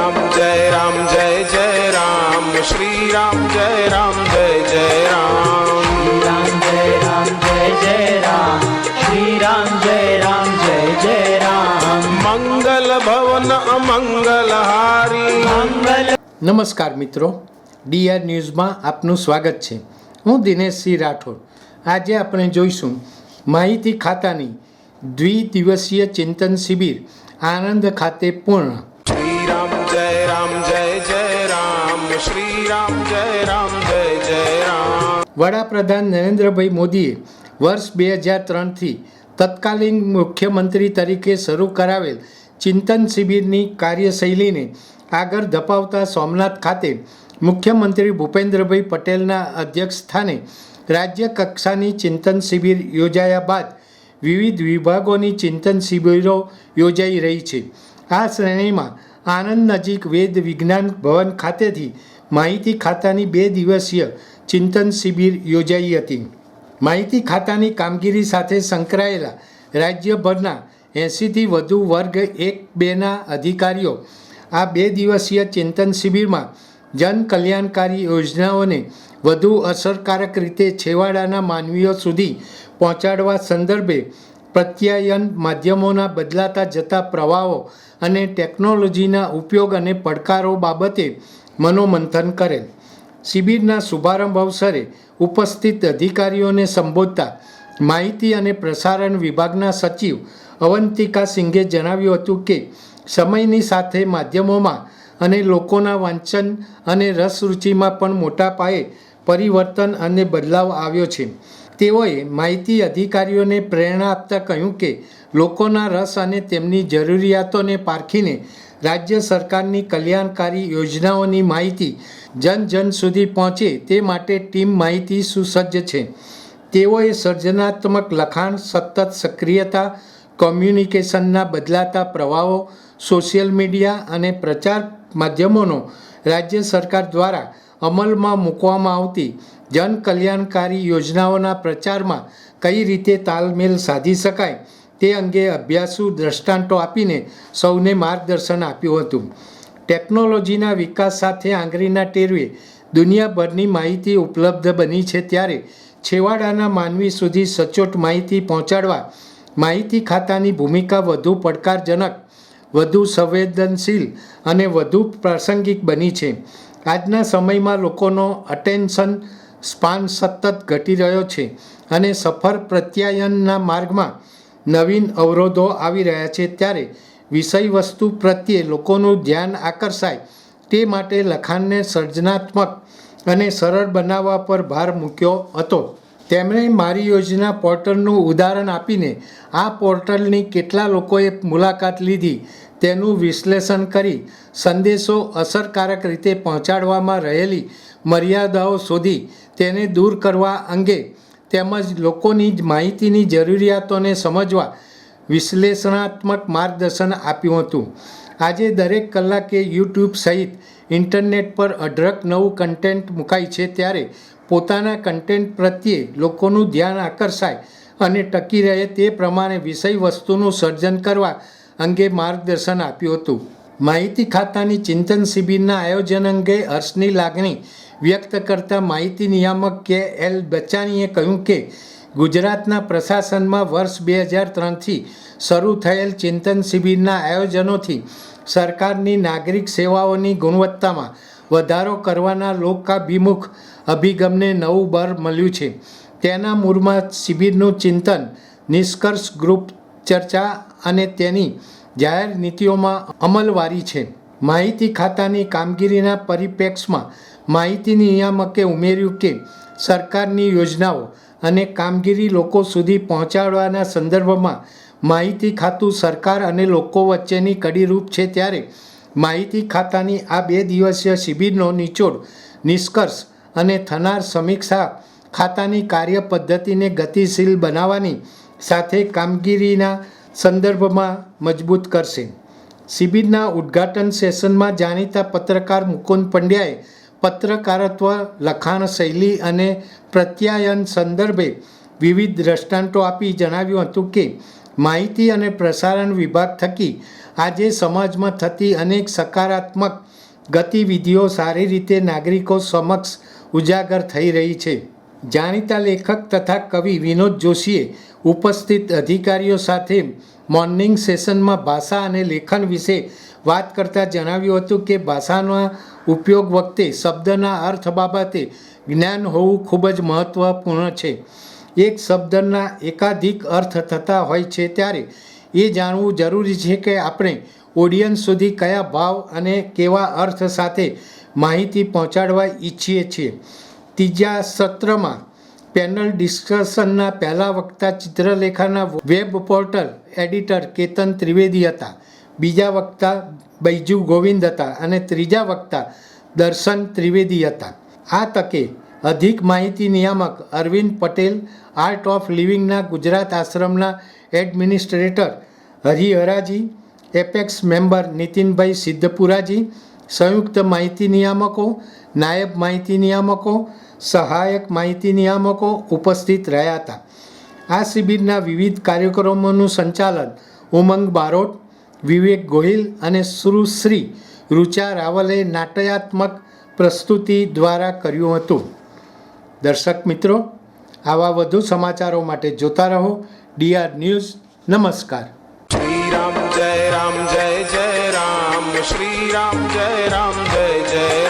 રામ જય રામ જય જય રામ શ્રી રામ જય રામ જય જય રામ રામ જય રામ જય જય રામ શ્રી રામ જય રામ જય જય રામ મંગલ ભવન અમંગલ હારી મંગલ. નમસ્કાર મિત્રો, ડીઆર ન્યૂઝમાં આપનું સ્વાગત છે. હું દિનેશસિંહ રાઠોડ. આજે આપણે જોઈશું માહિતી ખાતાની દ્વિદિવસીય ચિંતન શિબિર આણંદ ખાતે પૂર્ણ. શ્રી રામ જય રામ જય જય રામ શ્રી રામ જય રામ જય જય રામ. વડાપ્રધાન નરેન્દ્રભાઈ મોદીએ વર્ષ 2003થી તત્કાલીન મુખ્યમંત્રી તરીકે શરૂ કરાવેલ ચિંતન શિબિરની કાર્યશૈલીને આગળ ધપાવતા સોમનાથ ખાતે મુખ્યમંત્રી ભૂપેન્દ્રભાઈ પટેલના અધ્યક્ષસ્થાને રાજ્ય કક્ષાની ચિંતન શિબિર યોજાયા બાદ વિવિધ વિભાગોની ચિંતન શિબિરો યોજાઈ રહી છે. આ શ્રેણીમાં આણંદ નજીક વેદ વિજ્ઞાન ભવન ખાતેથી માહિતી ખાતાની 2 દિવસીય ચિંતન શિબિર યોજાઈ હતી. માહિતી ખાતાની કામગીરી સાથે સંકળાયેલા રાજ્યભરના 80થી વધુ વર્ગ 1-2ના અધિકારીઓ આ 2 દિવસીય ચિંતન શિબિરમાં જન કલ્યાણકારી યોજનાઓને વધુ અસરકારક રીતે છેવાડાના માનવીઓ સુધી પહોંચાડવા સંદર્ભે પ્રત્યાયન માધ્યમોના બદલાતા જતા પ્રવાહો અને ટેકનોલોજીના ઉપયોગ અને પડકારો બાબતે મનોમંથન કરેલ. શિબિરના શુભારંભ અવસરે ઉપસ્થિત અધિકારીઓને સંબોધતા માહિતી અને પ્રસારણ વિભાગના સચિવ અવંતિકા સિંઘે જણાવ્યું હતું કે સમયની સાથે માધ્યમોમાં અને લોકોના વાંચન અને રસરૂચિમાં પણ મોટા પાયે પરિવર્તન અને બદલાવ આવ્યો છે. તેઓએ માહિતી અધિકારીઓને પ્રેરણા આપતા કહ્યું કે લોકોના રસ અને તેમની જરૂરિયાતોને પારખીને રાજ્ય સરકારની કલ્યાણકારી યોજનાઓની માહિતી જન જન સુધી પહોંચે તે માટે ટીમ માહિતી સુસજ્જ છે. તેઓએ સર્જનાત્મક લખાણ, સતત સક્રિયતા, કોમ્યુનિકેશનના બદલાતા પ્રવાહો, સોશિયલ મીડિયા અને પ્રચાર માધ્યમોનો રાજ્ય સરકાર દ્વારા અમલમાં મૂકવામાં આવતી જન કલ્યાણકારી યોજનાઓના પ્રચારમાં કઈ રીતે તાલમેલ સાધી શકાય તે અંગે અભ્યાસુ દ્રષ્ટાંતો આપીને સૌને માર્ગદર્શન આપ્યું હતું. ટેકનોલોજીના વિકાસ સાથે આંગળીના ટેરવે દુનિયાભરની માહિતી ઉપલબ્ધ બની છે, ત્યારે છેવાડાના માનવી સુધી સચોટ માહિતી પહોંચાડવા માહિતી ખાતાની ભૂમિકા વધુ પડકારજનક, વધુ સંવેદનશીલ અને વધુ પ્રાસંગિક બની છે. આજના સમયમાં લોકોનો અટેન્શન સ્પાન સતત ઘટી રહ્યો છે અને સફળ પ્રત્યાયનના માર્ગમાં નવીન અવરોધો આવી રહ્યા છે, ત્યારે વિષયવસ્તુ પ્રત્યે લોકોનું ધ્યાન આકર્ષાય તે માટે લખાણને સર્જનાત્મક અને સરળ બનાવવા પર ભાર મૂક્યો હતો. તેમણે મારી યોજના પોર્ટલનું ઉદાહરણ આપીને આ પોર્ટલની કેટલા લોકોએ મુલાકાત લીધી તેનું વિશ્લેષણ કરી સંદેશો અસરકારક રીતે પહોંચાડવામાં રહેલી મર્યાદાઓ શોધી તેને દૂર કરવા અંગે તેમજ લોકોની માહિતીની જરૂરિયાતોને સમજવા વિશ્લેષણાત્મક માર્ગદર્શન આપ્યું હતું. આજે દરેક કલાકે યુટ્યુબ સહિત ઇન્ટરનેટ પર અઢળક નવું કન્ટેન્ટ મુકાય છે, ત્યારે પોતાના કન્ટેન્ટ પ્રત્યે લોકોનું ધ્યાન આકર્ષાય અને ટકી રહે તે પ્રમાણે વિષય વસ્તુનું સર્જન કરવા અંગે માર્ગદર્શન આપ્યું હતું. માહિતી ખાતાની ચિંતન શિબિરના આયોજન અંગે હર્ષની લાગણી વ્યક્ત કરતા માહિતી નિયામક કે.એલ. બચ્ચાણીએ કહ્યું કે ગુજરાતના પ્રશાસનમાં વર્ષ 2003થી શરૂ થયેલ ચિંતન શિબિરના આયોજનોથી સરકારની નાગરિક સેવાઓની ગુણવત્તામાં વધારો કરવાના લોકાભિમુખ અભિગમને નવું બળ મળ્યું છે. તેના મૂળમાં શિબિરનું ચિંતન, નિષ્કર્ષ, ગ્રુપ ચર્ચા અને તેની જાહેર નીતિઓમાં અમલવારી છે. માહિતી ખાતાની કામગીરીના પરિપ્રેક્ષમાં માહિતી નિયામકે ઉમેર્યું કે સરકારની યોજનાઓ અને કામગીરી લોકો સુધી પહોંચાડવાના સંદર્ભમાં માહિતી ખાતું સરકાર અને લોકો વચ્ચેની કડીરૂપ છે, ત્યારે માહિતી ખાતાની આ 2 દિવસીય શિબિરનો નિચોડ, નિષ્કર્ષ અને થનાર સમીક્ષા ખાતાની કાર્ય પદ્ધતિને ગતિશીલ બનાવવાની સાથે કામગીરીના સંદર્ભમાં મજબૂત કરશે. શિબિરના ઉદ્ઘાટન સેશનમાં જાણીતા પત્રકાર મુકુંદ પંડ્યાએ પત્રકારત્વ, લખાણ શૈલી અને પ્રત્યાયન સંદર્ભે વિવિધ દ્રષ્ટાંતો આપી જણાવ્યું હતું કે માહિતી અને પ્રસારણ વિભાગ થકી આજે સમાજમાં થતી અનેક સકારાત્મક ગતિવિધિઓ સારી રીતે નાગરિકો સમક્ષ ઉજાગર થઈ રહી છે. જાણીતા લેખક તથા કવિ વિનોદ જોશીએ ઉપસ્થિત અધિકારીઓ સાથે મોર્નિંગ સેશનમાં ભાષા અને લેખન વિશે વાત કરતાં જણાવ્યું હતું કે ભાષાના ઉપયોગ વખતે શબ્દના અર્થ બાબતે જ્ઞાન હોવું ખૂબ જ મહત્ત્વપૂર્ણ છે. એક શબ્દના એકાધિક અર્થ થતા હોય છે ત્યારે એ જાણવું જરૂરી છે કે આપણે ઓડિયન્સ સુધી કયા ભાવ અને કેવા અર્થ સાથે માહિતી પહોંચાડવા ઈચ્છીએ છીએ. ત્રીજા સત્રમાં પેનલ ડિસ્કશનના પહેલા વક્તા ચિત્રલેખાના web portal editor Ketan Trivedi હતા, બીજા વક્તા બૈજુ ગોવિંદ હતા અને ત્રીજા વક્તા દર્શન ત્રિવેદી હતા. આ તકે અધિક માહિતી નિયામક અરવિંદ પટેલ, આર્ટ ઓફ લિવિંગના ગુજરાત આશ્રમના એડમિનિસ્ટ્રેટર હરિહરાજી, એપેક્સ મેમ્બર નીતિનભાઈ સિદ્ધપુરાજી, સંયુક્ત માહિતી નિયામકો, નાયબ માહિતી નિયામકો, સહાયક માહિતી નિયામકો ઉપસ્થિત રહ્યા હતા. આ શિબિરના વિવિધ કાર્યક્રમોનું સંચાલન ઉમંગ બારોટ, વિવેક ગોહિલ અને સુશ્રી રુચા રાવલે નાટ્યાત્મક પ્રસ્તુતિ દ્વારા કર્યું હતું. દર્શક મિત્રો, આવા વધુ સમાચારો માટે જોતા રહો DR ન્યૂઝ. નમસ્કાર. श्री राम जय जय राम, श्री राम जय जय